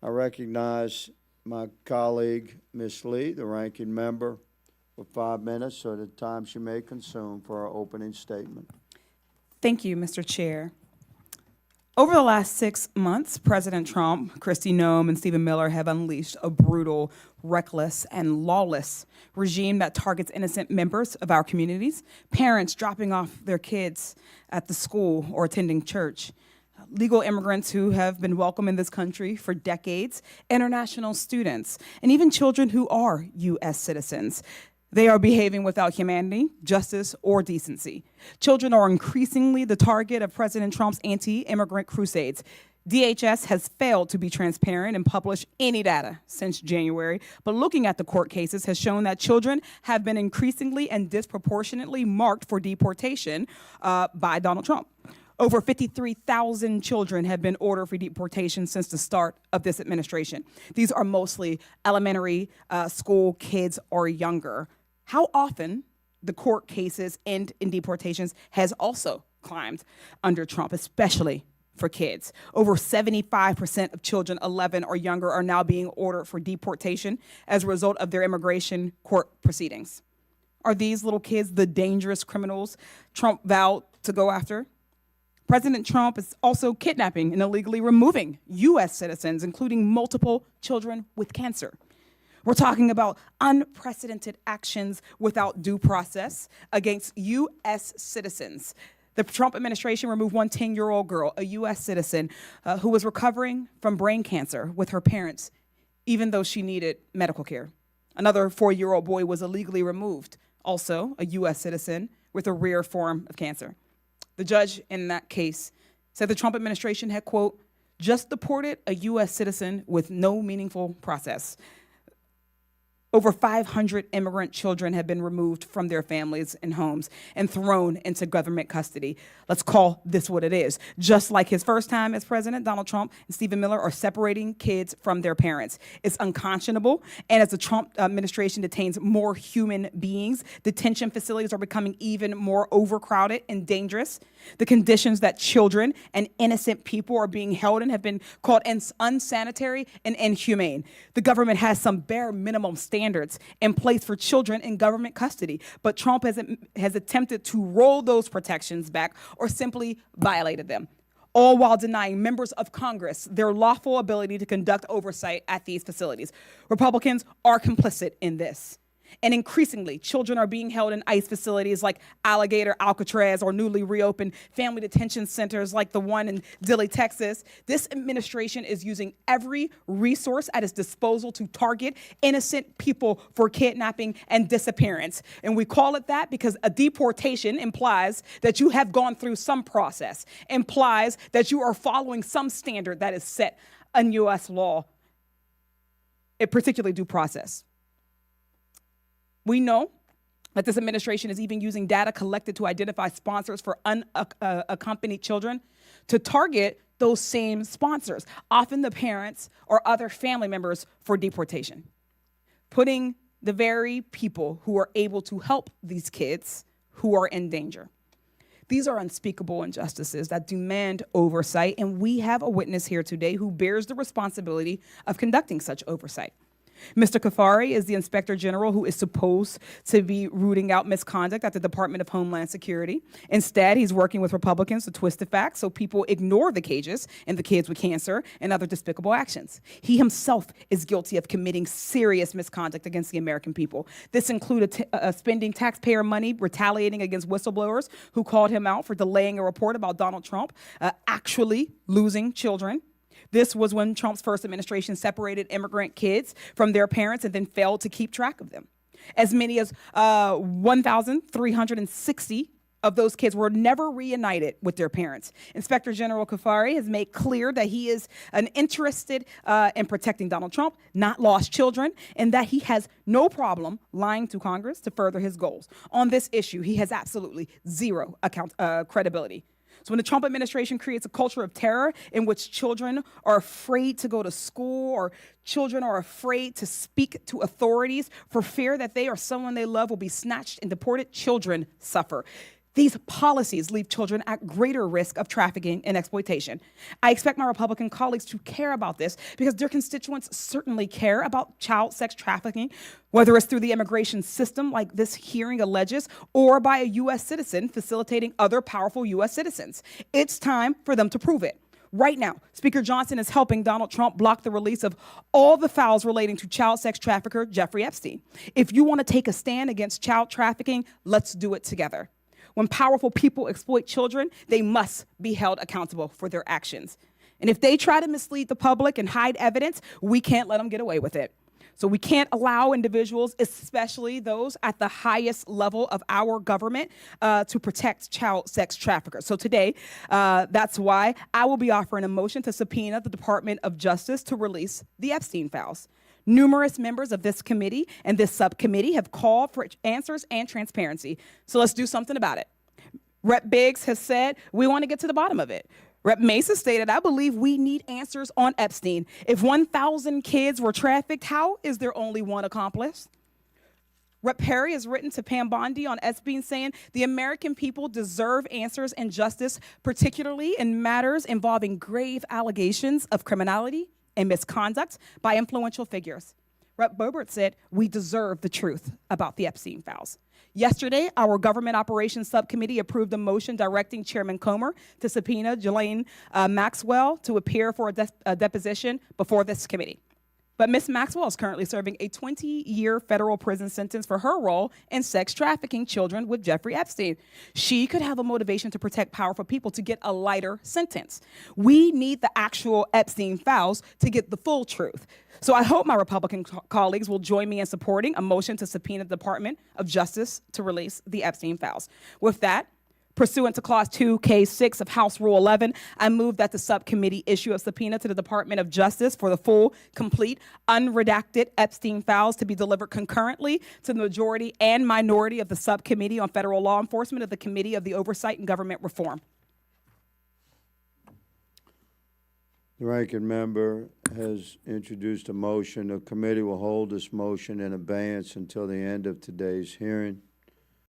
I recognize my colleague, Ms. Lee, the ranking member, for 5 minutes, or the time she may consume for our opening statement. Thank you, Mr. Chair. Over the last 6 months, President Trump, Kristi Noem, and Stephen Miller have unleashed a brutal, reckless, and lawless regime that targets innocent members of our communities, parents dropping off their kids at the school or attending church, legal immigrants who have been welcome in this country for decades, international students, and even children who are U.S. citizens. They are behaving without humanity, justice, or decency. Children are increasingly the target of President Trump's anti-immigrant crusades. DHS has failed to be transparent and publish any data since January, but looking at the court cases has shown that children have been increasingly and disproportionately marked for deportation by Donald Trump. Over 53,000 children have been ordered for deportation since the start of this administration. These are mostly elementary school kids or younger. How often the court cases end in deportations has also climbed under Trump, especially for kids. Over 75% of children 11 or younger are now being ordered for deportation as a result of their immigration court proceedings. Are these little kids the dangerous criminals Trump vowed to go after? President Trump is also kidnapping and illegally removing U.S. citizens, including multiple children with cancer. We're talking about unprecedented actions without due process against U.S. citizens. The Trump administration removed one 10-year-old girl, a U.S. citizen, who was recovering from brain cancer with her parents, even though she needed medical care. Another 4-year-old boy was illegally removed, also a U.S. citizen with a rare form of cancer. The judge in that case said the Trump administration had, quote, just deported a U.S. citizen with no meaningful process. Over 500 immigrant children have been removed from their families and homes and thrown into government custody. Let's call this what it is. Just like his first time as president, Donald Trump and Stephen Miller are separating kids from their parents. It's unconscionable, and as the Trump administration detains more human beings, detention facilities are becoming even more overcrowded and dangerous. The conditions that children and innocent people are being held in have been called unsanitary and inhumane. The government has some bare minimum standards in place for children in government custody, but Trump has attempted to roll those protections back or simply violated them, all while denying members of Congress their lawful ability to conduct oversight at these facilities. Republicans are complicit in this. And increasingly, children are being held in ICE facilities like Alligator, Alcatraz, or newly reopened family detention centers like the one in Dilley, Texas. This administration is using every resource at its disposal to target innocent people for kidnapping and disappearance. And we call it that because a deportation implies that you have gone through some process, implies that you are following some standard that is set in U.S. law, particularly due process. We know that this administration is even using data collected to identify sponsors for unaccompanied children to target those same sponsors, often the parents or other family members, for deportation, putting the very people who are able to help these kids who are in danger. These are unspeakable injustices that demand oversight, and we have a witness here today who bears the responsibility of conducting such oversight. Mr. Kafari is the Inspector General who is supposed to be rooting out misconduct at the Department of Homeland Security. Instead, he's working with Republicans to twist the facts so people ignore the cages and the kids with cancer and other despicable actions. He himself is guilty of committing serious misconduct against the American people. This included spending taxpayer money retaliating against whistleblowers who called him out for delaying a report about Donald Trump actually losing children. This was when Trump's first administration separated immigrant kids from their parents and then failed to keep track of them. As many as 1,360 of those kids were never reunited with their parents. Inspector General Kafari has made clear that he is interested in protecting Donald Trump, not lost children, and that he has no problem lying to Congress to further his goals. On this issue, he has absolutely zero credibility. So when the Trump administration creates a culture of terror in which children are afraid to go to school or children are afraid to speak to authorities for fear that they or someone they love will be snatched and deported, children suffer. These policies leave children at greater risk of trafficking and exploitation. I expect my Republican colleagues to care about this because their constituents certainly care about child sex trafficking, whether it's through the immigration system, like this hearing alleges, or by a U.S. citizen facilitating other powerful U.S. citizens. It's time for them to prove it. Right now, Speaker Johnson is helping Donald Trump block the release of all the files relating to child sex trafficker Jeffrey Epstein. If you want to take a stand against child trafficking, let's do it together. When powerful people exploit children, they must be held accountable for their actions. And if they try to mislead the public and hide evidence, we can't let them get away with it. So we can't allow individuals, especially those at the highest level of our government, to protect child sex traffickers. So today, that's why I will be offering a motion to subpoena the Department of Justice to release the Epstein files. Numerous members of this committee and this subcommittee have called for answers and transparency. So let's do something about it. Rep. Biggs has said, we want to get to the bottom of it. Rep. Mesa stated, I believe we need answers on Epstein. If 1,000 kids were trafficked, how is there only one accomplice? Rep. Perry has written to Pam Bondi on Epstein saying, the American people deserve answers and justice, particularly in matters involving grave allegations of criminality and misconduct by influential figures. Rep. Boebert said, we deserve the truth about the Epstein files. Yesterday, our Government Operations Subcommittee approved a motion directing Chairman Comer to subpoena Ghislaine Maxwell to appear for a deposition before this committee. But Ms. Maxwell is currently serving a 20-year federal prison sentence for her role in sex trafficking children with Jeffrey Epstein. She could have a motivation to protect powerful people to get a lighter sentence. We need the actual Epstein files to get the full truth. So I hope my Republican colleagues will join me in supporting a motion to subpoena the Department of Justice to release the Epstein files. With that, pursuant to Clause 2K6 of House Rule 11, I move that the subcommittee issue a subpoena to the Department of Justice for the full, complete, unredacted Epstein files to be delivered concurrently to the majority and minority of the Subcommittee on Federal Law Enforcement of the Committee of the Oversight and Government Reform. The ranking member has introduced a motion. The committee will hold this motion in abeyance until the end of today's hearing.